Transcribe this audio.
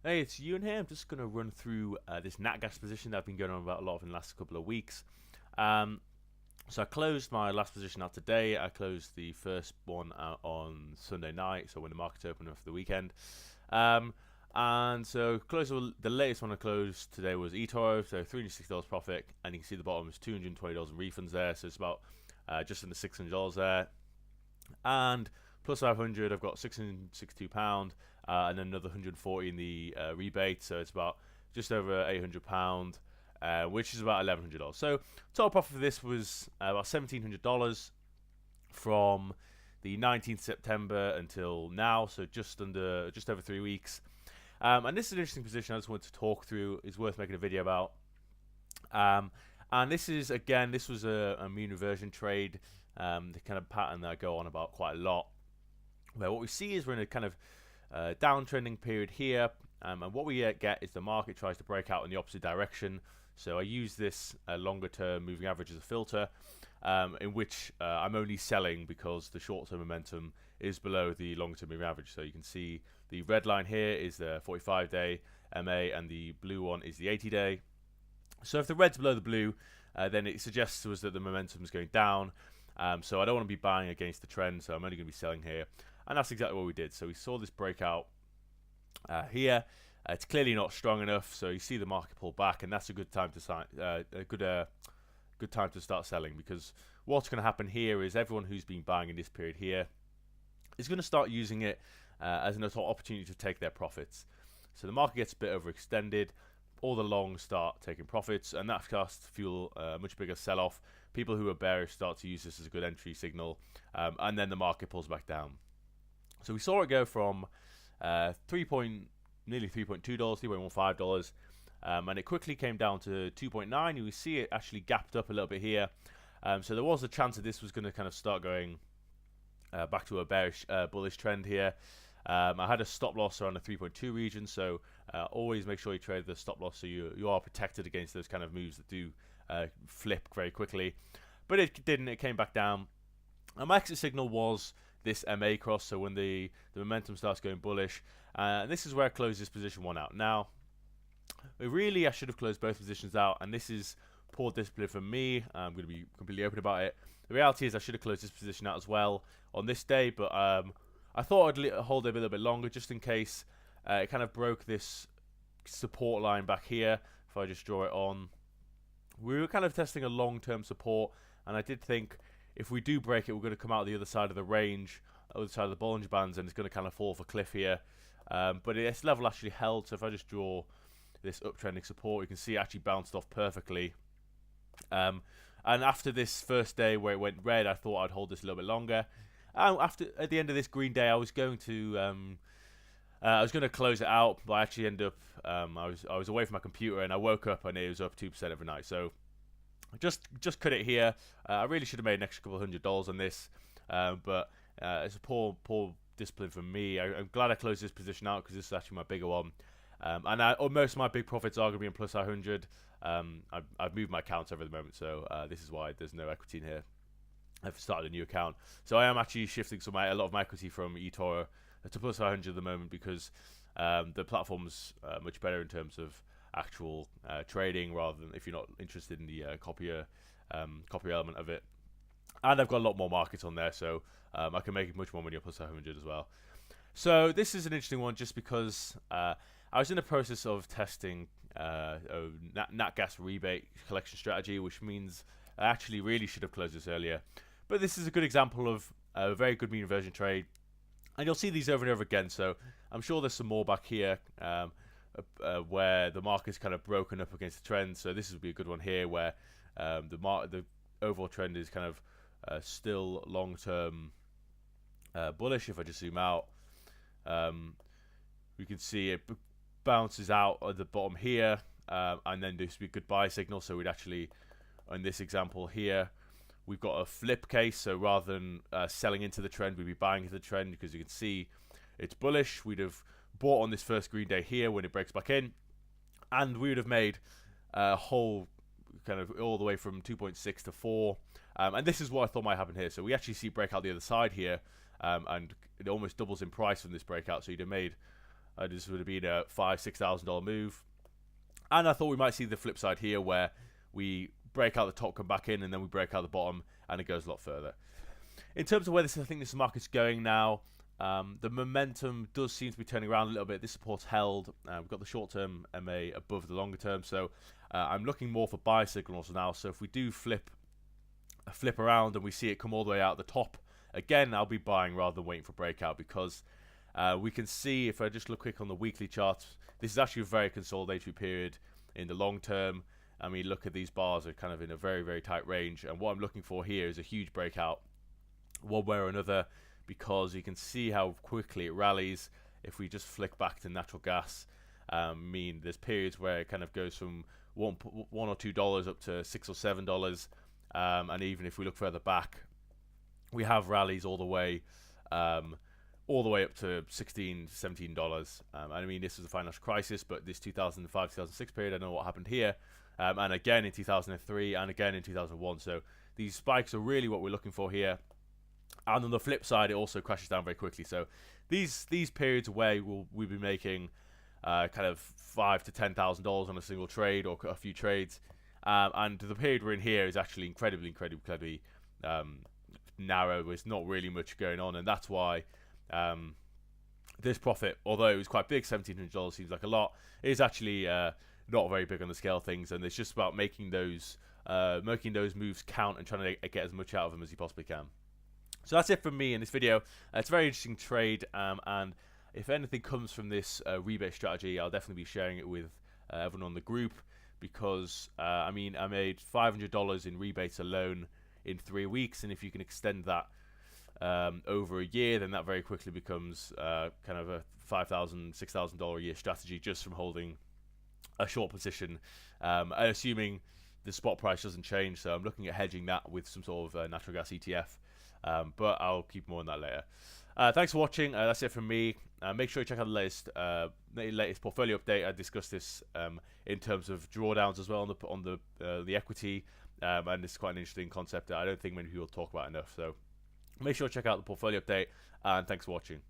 Hey, it's Ewan here. I'm just going to run through this NATGAS position that I've been going on about a lot in the last couple of weeks. Um, so I closed my last position out today. I closed the first one out on Sunday night, so when the market's open for the weekend. And so the latest one I closed today was eToro, so $360 profit, and you can see the bottom is $220 in refunds there, so it's about just under $600 there. And plus 500, I've got £662, and then another 140 in the rebate, so it's about just over £800, which is about $1,100. So total profit for this was about $1,700 from the 19th September until now, so just over 3 weeks. And this is an interesting position I just wanted to talk through. It's worth making a video about. And this was a mean reversion trade, the kind of pattern that I go on about quite a lot, where what we see is we're in a kind of downtrending period here, and what we get is the market tries to break out in the opposite direction. So I use this longer term moving average as a filter, in which I'm only selling because the short term momentum is below the long term moving average. So you can see the red line here is the 45-day MA, and the blue one is the 80-day. So if the red's below the blue, then it suggests to us that the momentum is going down. So I don't want to be buying against the trend, so I'm only going to be selling here. And that's exactly what we did. So we saw this breakout here. It's clearly not strong enough, so you see the market pull back, and that's a good time to good time to start selling, because what's going to happen here is everyone who's been buying in this period here is going to start using it as an opportunity to take their profits. So the market gets a bit overextended. All the longs start taking profits, and that starts to fuel a much bigger sell-off. People who are bearish start to use this as a good entry signal, and then the market pulls back down. So we saw it go from nearly $3.2, $3.15, and it quickly came down to 2.9. And we see it actually gapped up a little bit here. So there was a chance that this was going to kind of start going back to a bullish trend here. I had a stop loss around the 3.2 region, so always make sure you trade the stop loss so you are protected against those kind of moves that do flip very quickly. But it didn't. It came back down. And my exit signal was this MA cross, so when the momentum starts going bullish. And this is where I closed this position one out. Now, I should have closed both positions out, and this is poor discipline from me. I'm going to be completely open about it. The reality is I should have closed this position out as well on this day, but I thought I'd hold it a little bit longer just in case it kind of broke this support line back here. If I just draw it on, we were kind of testing a long-term support, and I did think if we do break it, we're going to come out the other side of the range, other side of the Bollinger Bands, and it's going to kind of fall off a cliff here. But this level actually held, so if I just draw this uptrending support, you can see it actually bounced off perfectly. And after this first day where it went red, I thought I'd hold this a little bit longer. At the end of this green day, I was going to close it out, but I actually ended up I was away from my computer, and I woke up and it was up 2% overnight. So just cut it here. I really should have made an extra couple $100 on this, but it's a poor discipline from me. I'm glad I closed this position out because this is actually my bigger one. And most of my big profits are going to be in plus 100. I've moved my accounts over the moment, so this is why there's no equity in here. I've started a new account, so I am actually shifting a lot of my equity from eToro to plus 500 at the moment, because the platform's much better in terms of actual trading, rather than if you're not interested in the copier element of it. And I've got a lot more markets on there, so I can make much more money on plus 500 as well. So this is an interesting one, just because I was in the process of testing a NatGas rebate collection strategy, which means I actually really should have closed this earlier. But this is a good example of a very good mean reversion trade, and you'll see these over and over again. So I'm sure there's some more back here where the market's kind of broken up against the trend. So this would be a good one here, where the overall trend is kind of still long-term bullish. If I just zoom out, we can see it bounces out at the bottom here, and then this would be a good buy signal. So we'd actually, in this example here, we've got a flip case. So rather than selling into the trend, we'd be buying into the trend, because you can see it's bullish. We'd have bought on this first green day here when it breaks back in, and we would have made a whole kind of all the way from 2.6 to 4. And this is what I thought might happen here. So we actually see breakout the other side here, and it almost doubles in price from this breakout. So you'd have made This would have been a $5,000-$6,000 move. And I thought we might see the flip side here, where we break out the top, come back in, and then we break out the bottom, and it goes a lot further. In terms of where I think this market's going now, the momentum does seem to be turning around a little bit. This support's held. We've got the short-term MA above the longer term, so I'm looking more for buy signals now. So if we do flip around and we see it come all the way out the top, again, I'll be buying rather than waiting for breakout, because we can see, if I just look quick on the weekly charts, this is actually a very consolidatory period in the long term. I mean, look at these bars are kind of in a very, very tight range, and what I'm looking for here is a huge breakout one way or another, because you can see how quickly it rallies. If we just flick back to natural gas, I mean, there's periods where it kind of goes from $1 or $2 up to $6 or $7, and even if we look further back, we have rallies all the way up to $16, $17. I mean, this was a financial crisis, but this 2005-2006 period, I know what happened here, and again in 2003, and again in 2001. So these spikes are really what we're looking for here. And on the flip side, it also crashes down very quickly. So these periods where we'll be making kind of $5,000 to $10,000 on a single trade or a few trades, and the period we're in here is actually incredibly narrow. There's not really much going on, and that's why this profit, although it was quite big, $1,700 seems like a lot, is actually not very big on the scale of things, and it's just about making those moves count and trying to get as much out of them as you possibly can. So that's it from me in this video. It's a very interesting trade, and if anything comes from this rebate strategy, I'll definitely be sharing it with everyone on the group, because I mean, I made $500 in rebates alone in 3 weeks, and if you can extend that over a year, then that very quickly becomes kind of a $5,000, $6,000 a year strategy just from holding a short position, assuming the spot price doesn't change. So I'm looking at hedging that with some sort of natural gas ETF, but I'll keep more on that later. Thanks for watching. That's it from me. Make sure you check out the latest portfolio update. I discussed this in terms of drawdowns as well on the equity, and it's quite an interesting concept that I don't think many people talk about enough. So make sure to check out the portfolio update, and thanks for watching.